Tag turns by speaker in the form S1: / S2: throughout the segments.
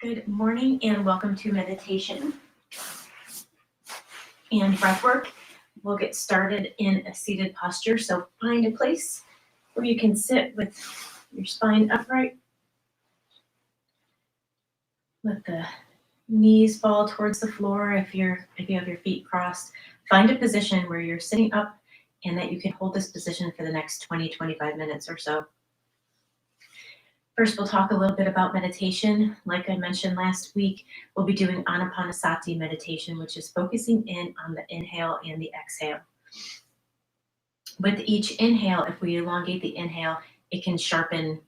S1: Good morning and welcome to meditation and breathwork. We'll get started in a seated posture, so find a place where you can sit with your spine upright. Let the knees fall towards the floor if you have your feet crossed. Find a position where you're sitting up and that you can hold this position for the next 20-25 minutes or so. First, we'll talk a little bit about meditation. Like I mentioned last week, we'll be doing Anapanasati Meditation, which is focusing in on the inhale and the exhale. With each inhale, if we elongate the inhale, it can sharpen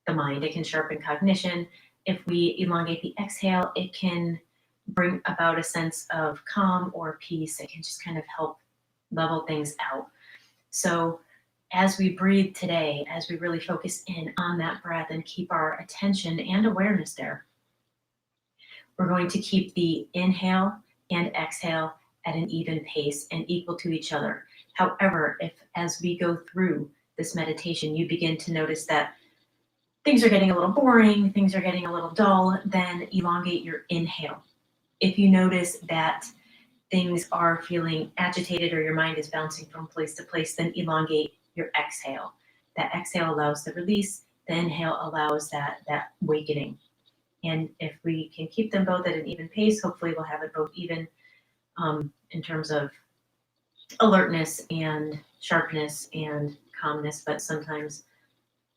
S1: the mind, it can sharpen cognition. If we elongate the exhale, it can bring about a sense of calm or peace. It can just kind of help level things out. So as we breathe today, as we really focus in on that breath and keep our attention and awareness there, we're going to keep the inhale and exhale at an even pace and equal to each other. However, if as we go through this meditation, you begin to notice that things are getting a little boring, things are getting a little dull, then elongate your inhale. If you notice that things are feeling agitated or your mind is bouncing from place to place, then elongate your exhale. That exhale allows the release, the inhale allows that awakening. And if we can keep them both at an even pace, hopefully we'll have it both even in terms of alertness and sharpness and calmness, but sometimes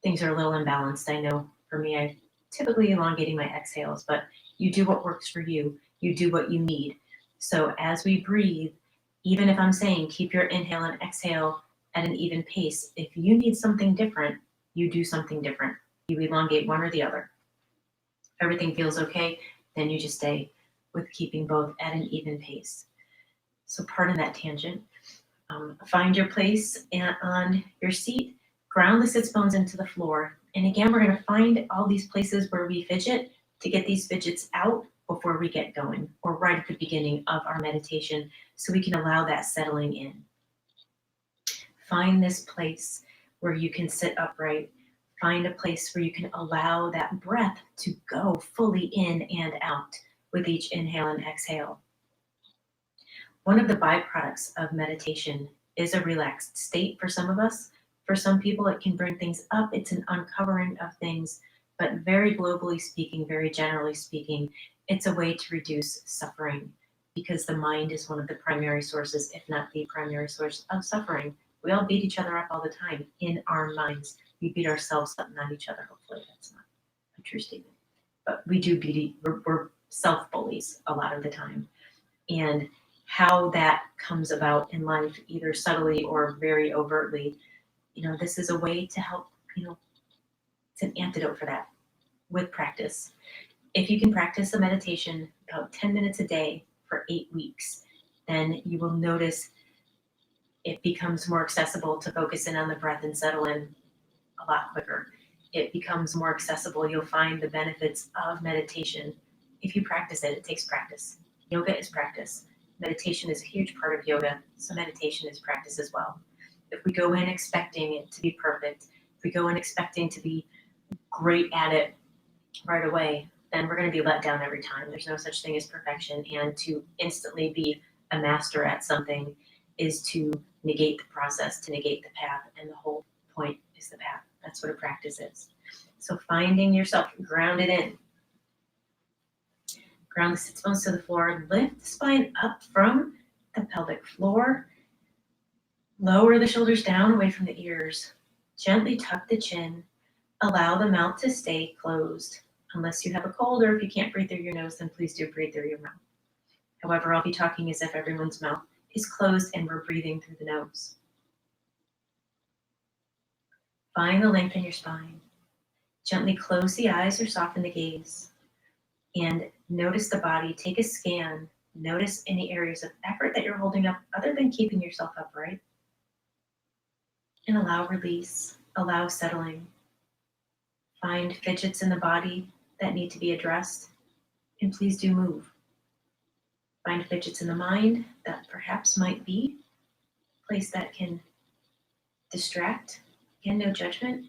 S1: things are a little imbalanced. I know for me, I typically elongating my exhales, but you do what works for you. You do what you need. So as we breathe, even if I'm saying keep your inhale and exhale at an even pace, if you need something different, you do something different. You elongate one or the other. If everything feels okay, then you just stay with keeping both at an even pace. So pardon that tangent. Find your place on your seat, ground the sits bones into the floor. And again, we're going to find all these places where we fidget to get these fidgets out before we get going, or right at the beginning of our meditation, so we can allow that settling in. Find this place where you can sit upright. Find a place where you can allow that breath to go fully in and out with each inhale and exhale. One of the byproducts of meditation is a relaxed state for some of us. For some people, it can bring things up. It's an uncovering of things, but very globally speaking, very generally speaking, it's a way to reduce suffering, because the mind is one of the primary sources, if not the primary source of suffering. We all beat each other up all the time in our minds. We beat ourselves up, not each other. Hopefully that's not a true statement. But we do we're self-bullies a lot of the time. And how that comes about in life, either subtly or very overtly, this is a way to help, it's an antidote for that with practice. If you can practice a meditation about 10 minutes a day for 8 weeks, then you will notice it becomes more accessible to focus in on the breath and settle in a lot quicker. It becomes more accessible. You'll find the benefits of meditation. If you practice it, it takes practice. Yoga is practice. Meditation is a huge part of yoga, so meditation is practice as well. If we go in expecting it to be perfect, if we go in expecting to be great at it right away, then we're going to be let down every time. There's no such thing as perfection, and to instantly be a master at something is to negate the process, to negate the path, and the whole point is the path. That's what a practice is. So finding yourself grounded in. Ground the sits bones to the floor, lift the spine up from the pelvic floor, lower the shoulders down away from the ears, gently tuck the chin, allow the mouth to stay closed. Unless you have a cold or if you can't breathe through your nose, then please do breathe through your mouth. However, I'll be talking as if everyone's mouth is closed and we're breathing through the nose. Find the length in your spine. Gently close the eyes or soften the gaze. And notice the body. Take a scan. Notice any areas of effort that you're holding up other than keeping yourself upright. And allow release. Allow settling. Find fidgets in the body that need to be addressed. And please do move. Find fidgets in the mind that perhaps might be a place that can distract. Again, no judgment.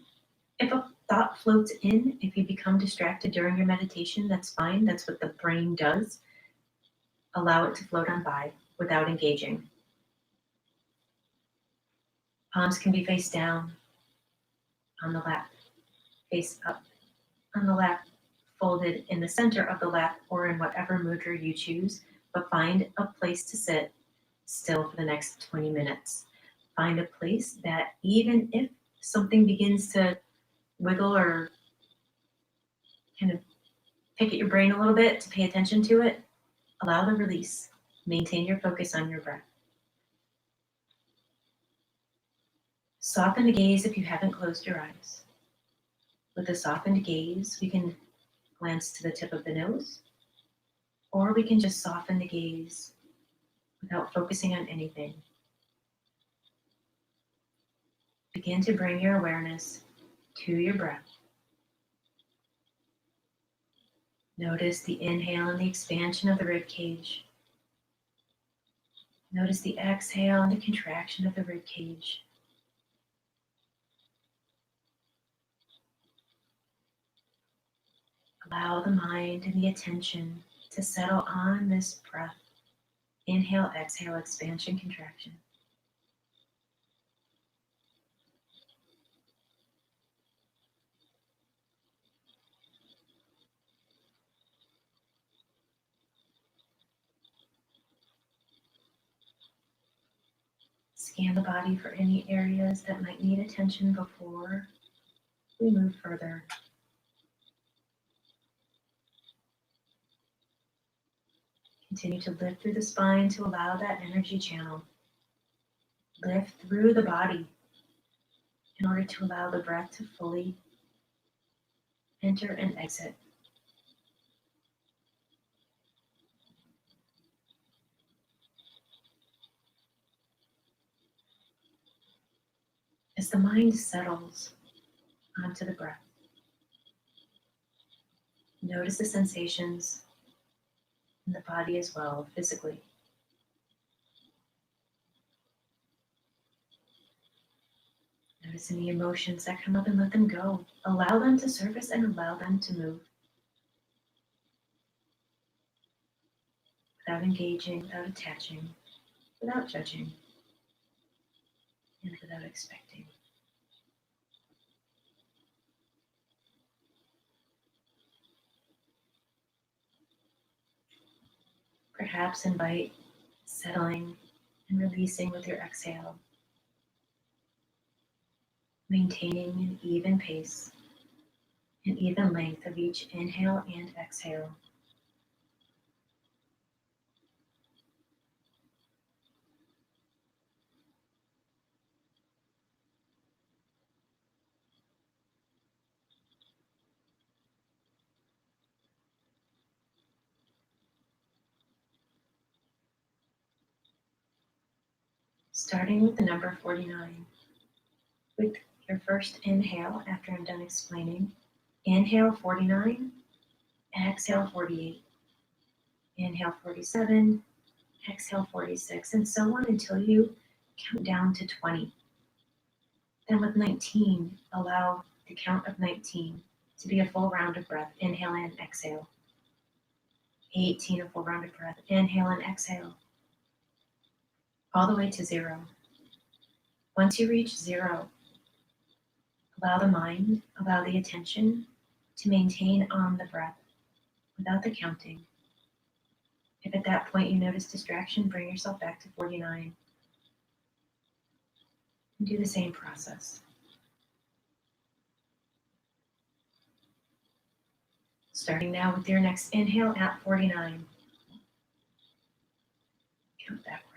S1: If a thought floats in, if you become distracted during your meditation, that's fine. That's what the brain does. Allow it to float on by without engaging. Palms can be face down on the lap, face up on the lap, folded in the center of the lap, or in whatever mudra you choose, but find a place to sit still for the next 20 minutes. Find a place that, even if something begins to wiggle or kind of pick at your brain a little bit, to pay attention to it, allow the release. Maintain your focus on your breath. Soften the gaze if you haven't closed your eyes. With a softened gaze, we can glance to the tip of the nose, or we can just soften the gaze without focusing on anything. Begin to bring your awareness to your breath. Notice the inhale and the expansion of the rib cage. Notice the exhale and the contraction of the rib cage. Allow the mind and the attention to settle on this breath. Inhale, exhale, expansion, contraction. Scan the body for any areas that might need attention before we move further. Continue to lift through the spine to allow that energy channel. Lift through the body in order to allow the breath to fully enter and exit. As the mind settles onto the breath, notice the sensations in the body as well, physically. Notice any emotions that come up and let them go. Allow them to surface and allow them to move. Without engaging, without attaching, without judging, and without expecting. Perhaps invite settling and releasing with your exhale, maintaining an even pace, an even length of each inhale and exhale. Starting with the number 49. With your first inhale, after I'm done explaining, inhale 49, exhale 48, inhale 47, exhale 46, and so on until you count down to 20. Then with 19, allow the count of 19 to be a full round of breath. Inhale and exhale. 18, a full round of breath. Inhale and exhale. All the way to 0. Once you reach 0, allow the mind, allow the attention to maintain on the breath without the counting. If at that point you notice distraction, bring yourself back to 49 and do the same process. Starting now with your next inhale at 49. Count backwards.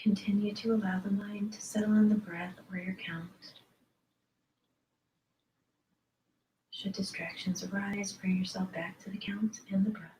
S1: Continue to allow the mind to settle on the breath or your count. Should distractions arise, bring yourself back to the count and the breath.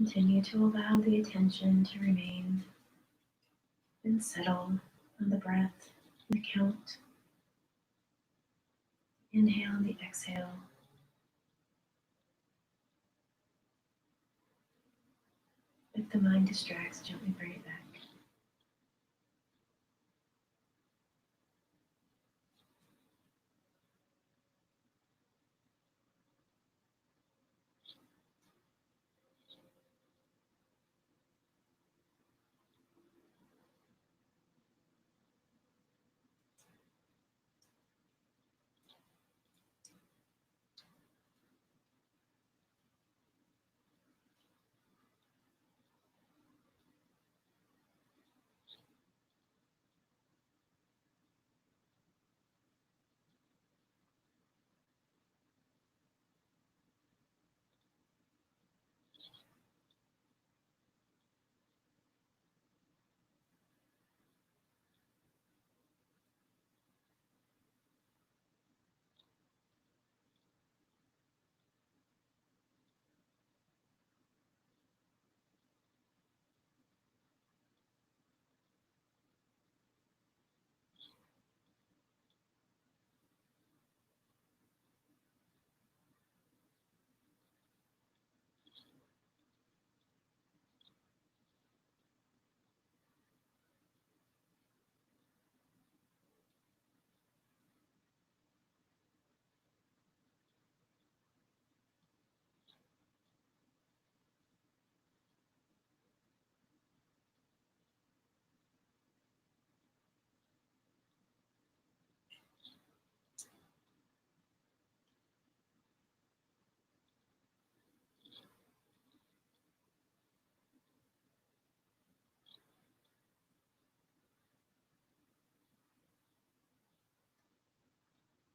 S1: Continue to allow the attention to remain and settle on the breath, the count. Inhale and the exhale. If the mind distracts, gently bring it back.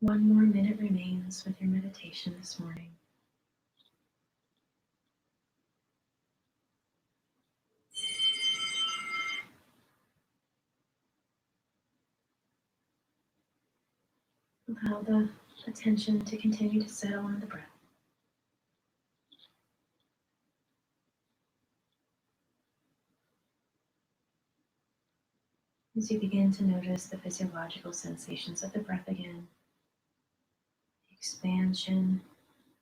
S1: One more minute remains with your meditation this morning. Allow the attention to continue to settle on the breath. As you begin to notice the physiological sensations of the breath again, the expansion,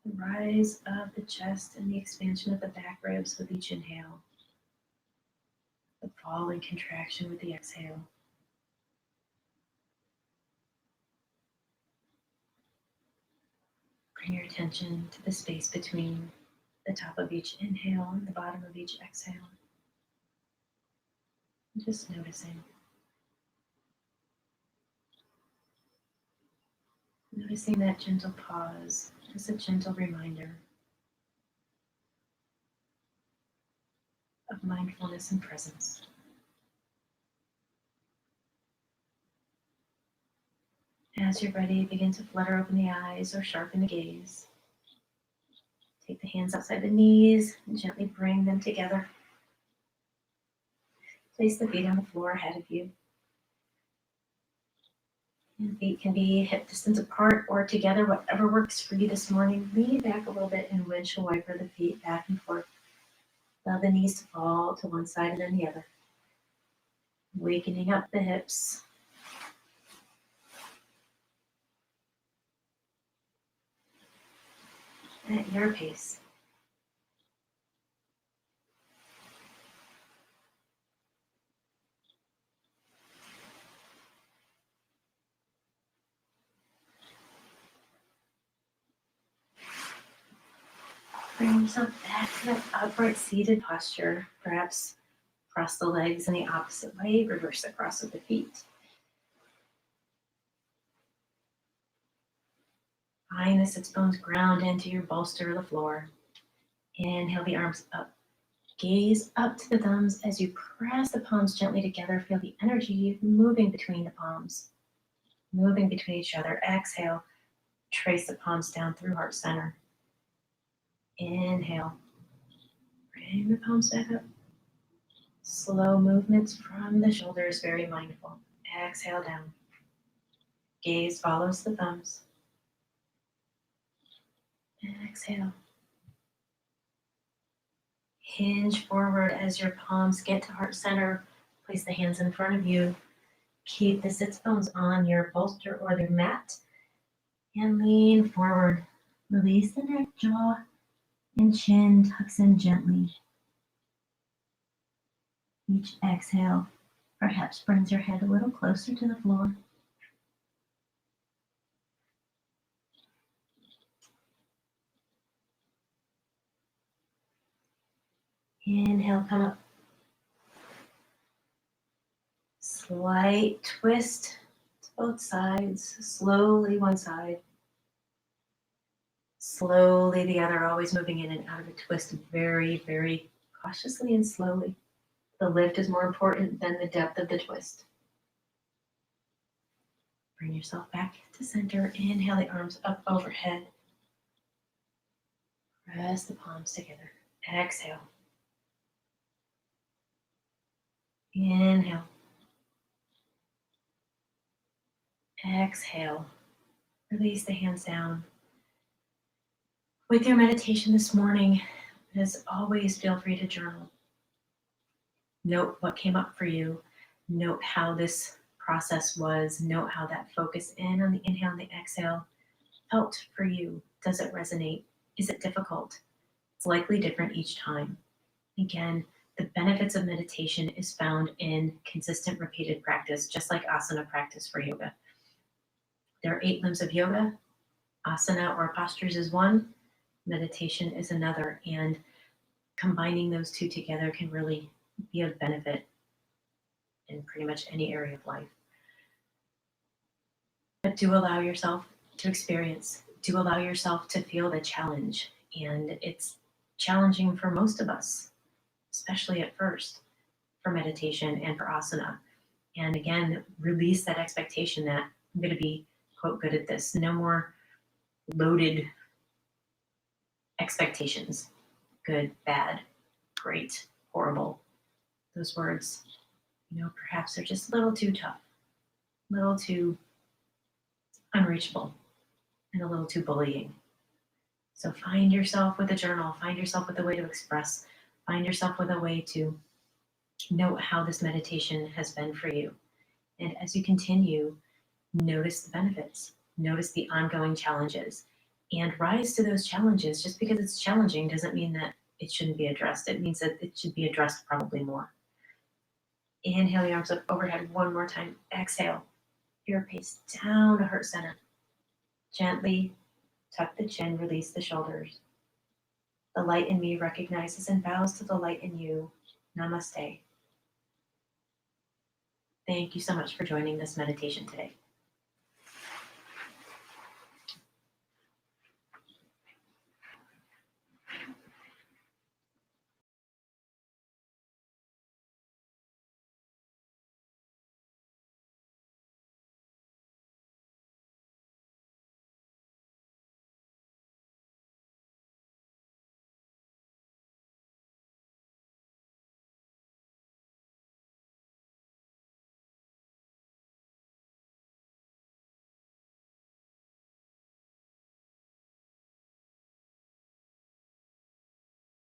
S1: the rise of the chest, and the expansion of the back ribs with each inhale, the fall and contraction with the exhale. Bring your attention to the space between the top of each inhale and the bottom of each exhale. And just noticing. Noticing that gentle pause as a gentle reminder of mindfulness and presence. As you're ready, begin to flutter open the eyes or sharpen the gaze. Take the hands outside the knees and gently bring them together. Place the feet on the floor ahead of you. And feet can be hip distance apart or together, whatever works for you this morning. Lean back a little bit and windshield wiper the feet back and forth. Allow the knees to fall to one side and then the other. Wakening up the hips. At your pace. Bring yourself back to that upright seated posture. Perhaps cross the legs in the opposite way, reverse the cross of the feet. Find the sits bones ground into your bolster or the floor. Inhale the arms up. Gaze up to the thumbs as you press the palms gently together. Feel the energy moving between the palms, moving between each other. Exhale, trace the palms down through heart center. Inhale, bring the palms back up. Slow movements from the shoulders, very mindful. Exhale down. Gaze follows the thumbs. Exhale. Hinge forward as your palms get to heart center. Place the hands in front of you. Keep the sits bones on your bolster or the mat. And lean forward. Release the neck, jaw, and chin tucks in gently. Each exhale perhaps brings your head a little closer to the floor. Inhale, come up. Slight twist to both sides. Slowly one side. Slowly the other, always moving in and out of a twist very, very cautiously and slowly. The lift is more important than the depth of the twist. Bring yourself back to center. Inhale the arms up overhead. Press the palms together. Exhale. Inhale. Exhale. Release the hands down. With your meditation this morning, as always, feel free to journal. Note what came up for you. Note how this process was. Note how that focus in on the inhale and the exhale felt for you. Does it resonate? Is it difficult? It's likely different each time. Again, the benefits of meditation is found in consistent repeated practice, just like asana practice for yoga. There are 8 limbs of yoga. Asana or postures is one. Meditation is another. And combining those two together can really be of benefit in pretty much any area of life. But do allow yourself to experience. Do allow yourself to feel the challenge. And it's challenging for most of us, especially at first, for meditation and for asana. And again, release that expectation that I'm going to be, quote, good at this. No more loaded expectations. Good, bad, great, horrible. Those words, perhaps they're just a little too tough, a little too unreachable, and a little too bullying. So find yourself with a journal, find yourself with a way to express, find yourself with a way to note how this meditation has been for you. And as you continue, notice the benefits, notice the ongoing challenges, and rise to those challenges. Just because it's challenging doesn't mean that it shouldn't be addressed. It means that it should be addressed probably more. Inhale the arms up overhead one more time. Exhale, your pace down to heart center. Gently tuck the chin, release the shoulders. The light in me recognizes and bows to the light in you. Namaste. Thank you so much for joining this meditation today.